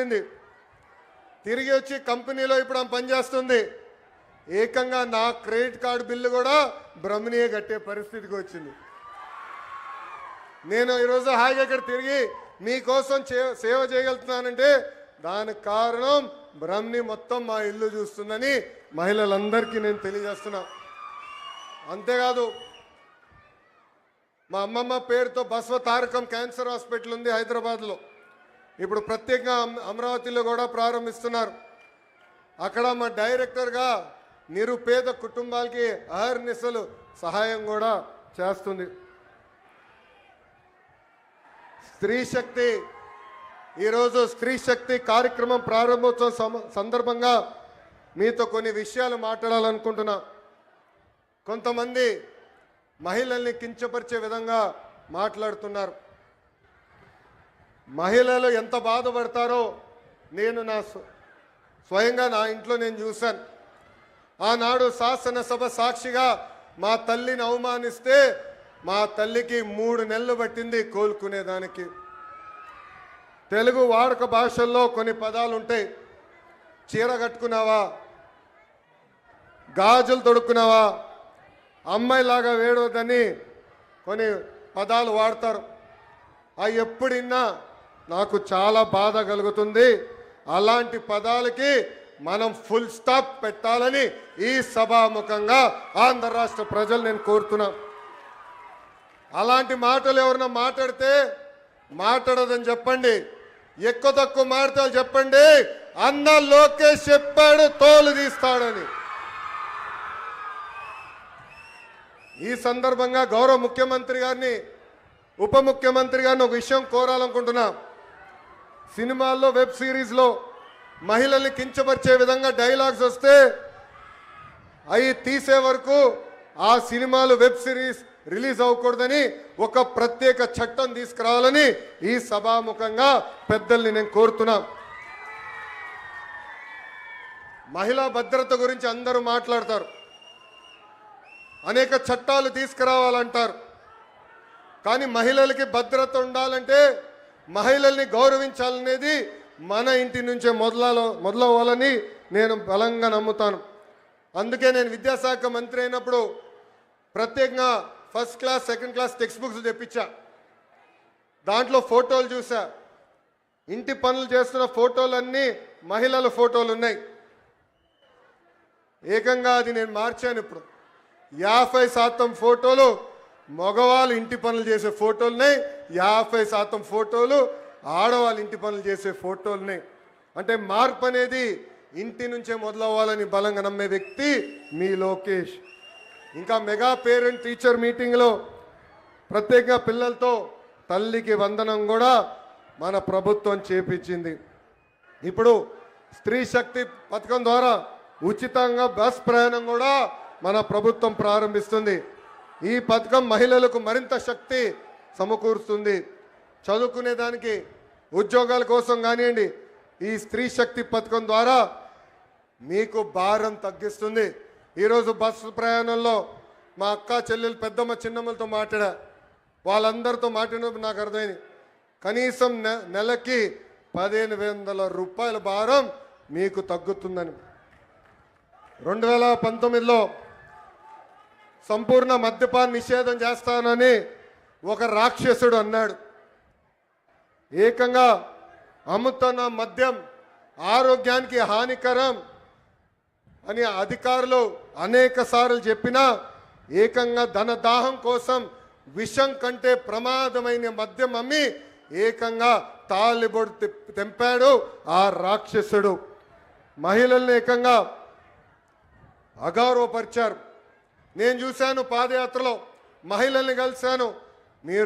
వెళ్ళింది, తిరిగి వచ్చి కంపెనీలో ఇప్పుడు ఆమె పనిచేస్తుంది. ఏకంగా నా క్రెడిట్ కార్డు బిల్లు కూడా బ్రహ్మణియే కట్టే పరిస్థితికి వచ్చింది. నేను ఈరోజు హాయిగా ఇక్కడ తిరిగి మీకోసం సేవ చేయగలుగుతున్నానంటే దానికి కారణం బ్రహ్మణి మొత్తం మా ఇల్లు చూస్తుందని మహిళలందరికీ నేను తెలియజేస్తున్నా. అంతేకాదు, మా అమ్మమ్మ పేరుతో బసవ తారకం క్యాన్సర్ హాస్పిటల్ ఉంది హైదరాబాద్లో. ఇప్పుడు ప్రత్యేకంగా అమరావతిలో కూడా ప్రారంభిస్తున్నారు. అక్కడ మా డైరెక్టర్గా నిరుపేద కుటుంబాలకి అహర్నిశలు సహాయం కూడా చేస్తుంది. స్త్రీ శక్తి, ఈరోజు స్త్రీ శక్తి కార్యక్రమం ప్రారంభోత్సవం సందర్భంగా మీతో కొన్ని విషయాలు మాట్లాడాలనుకుంటున్నా. కొంతమంది మహిళల్ని కించపరిచే విధంగా మాట్లాడుతున్నారు. మహిళలు ఎంత బాధపడతారో నేను స్వయంగా నా ఇంట్లో నేను చూశాను. ఆనాడు శాసనసభ సాక్షిగా మా తల్లిని అవమానిస్తే మా తల్లికి 3 నెలలు పట్టింది కోలుకునేదానికి. తెలుగు వాడుక భాషల్లో కొన్ని పదాలు ఉంటాయి. చీర కట్టుకున్నావా, గాజులు తొడుక్కున్నావా, అమ్మాయిలాగా వేడవద్దని కొన్ని పదాలు వాడతారు. అవి ఎప్పుడిన్నా నాకు చాలా బాధ కలుగుతుంది. అలాంటి పదాలకి మనం ఫుల్ స్టాప్ పెట్టాలని ఈ సభాముఖంగా ఆంధ్ర రాష్ట్ర ప్రజలు నేను కోరుతున్నా. అలాంటి మాటలు ఎవరన్నా మాట్లాడితే మాట్లాడదని చెప్పండి. ఎక్కువ తక్కువ మాటలు చెప్పండి. అన్న లోకేష్ చెప్పాడు తోలు తీస్తాడని. ఈ సందర్భంగా గౌరవ ముఖ్యమంత్రి గారిని, ఉప ముఖ్యమంత్రి గారిని ఒక విషయం కోరాలనుకుంటున్నా. సినిమాల్లో, వెబ్ సిరీస్లో మహిళల్ని కించపరిచే విధంగా డైలాగ్స్ వస్తే అవి తీసే వరకు ఆ సినిమాలు, వెబ్ సిరీస్ రిలీజ్ అవ్వకూడదని ఒక ప్రత్యేక చట్టం తీసుకురావాలని ఈ సభాముఖంగా పెద్దల్ని నేను కోరుతున్నా. మహిళా భద్రత గురించి అందరూ మాట్లాడతారు, అనేక చట్టాలు తీసుకురావాలంటారు. కానీ మహిళలకి భద్రత ఉండాలంటే మహిళల్ని గౌరవించాలనేది మన ఇంటి నుంచే మొదలవ్వాలని నేను బలంగా నమ్ముతాను. అందుకే నేను విద్యాశాఖ మంత్రి అయినప్పుడు ప్రత్యేకంగా first class, second class text books తెప్పించా. దాంట్లో ఫోటోలు చూసా. ఇంటి పనులు చేస్తున్న ఫోటోలన్నీ మహిళల ఫోటోలు ఉన్నాయి. ఏకంగా అది నేను మార్చాను. ఇప్పుడు 50% ఫోటోలు మగవాళ్ళు ఇంటి పనులు చేసే ఫోటోలున్నాయి, 50% ఫోటోలు ఆడవాళ్ళు ఇంటి పనులు చేసే ఫోటోలున్నాయి. అంటే మార్పు అనేది ఇంటి నుంచే మొదలవ్వాలని బలంగా నమ్మే వ్యక్తి మీ లోకేష్. ఇంకా మెగా పేరెంట్ టీచర్ మీటింగ్లో ప్రత్యేకంగా పిల్లలతో తల్లికి వందనం కూడా మన ప్రభుత్వం చేపించింది. ఇప్పుడు స్త్రీ శక్తి పథకం ద్వారా ఉచితంగా బస్ ప్రయాణం కూడా మన ప్రభుత్వం ప్రారంభిస్తుంది. ఈ పథకం మహిళలకు మరింత శక్తి సమకూరుస్తుంది. చదువుకునేదానికి, ఉద్యోగాల కోసం కానివ్వండి, ఈ స్త్రీ శక్తి పథకం ద్వారా మీకు భారం తగ్గిస్తుంది. ఈరోజు బస్సు ప్రయాణంలో మా అక్క, చెల్లెలు, పెద్దమ్మ, చిన్నమ్మలతో మాట్లాడా. వాళ్ళందరితో మాట్లాడినప్పుడు నాకు అర్థమైంది, కనీసం నెలకి 1500 రూపాయల భారం మీకు తగ్గుతుందని. 2019లో సంపూర్ణ మద్యపాన నిషేధం చేస్తానని ఒక రాక్షసుడు అన్నాడు. ఏకంగా అమ్ముతున్న మద్యం ఆరోగ్యానికి హానికరం అని అధికారులు అనేక సార్లు చెప్పినా ఏకంగా ధనదాహం కోసం విషం కంటే ప్రమాదమైన మద్యం అమ్మి ఏకంగా తాలిబొడు తెంపాడు ఆ రాక్షసుడు. మహిళల్ని ఏకంగా అగౌరవపరిచారు. నేను చూశాను, పాదయాత్రలో మహిళల్ని కలిశాను. మీరు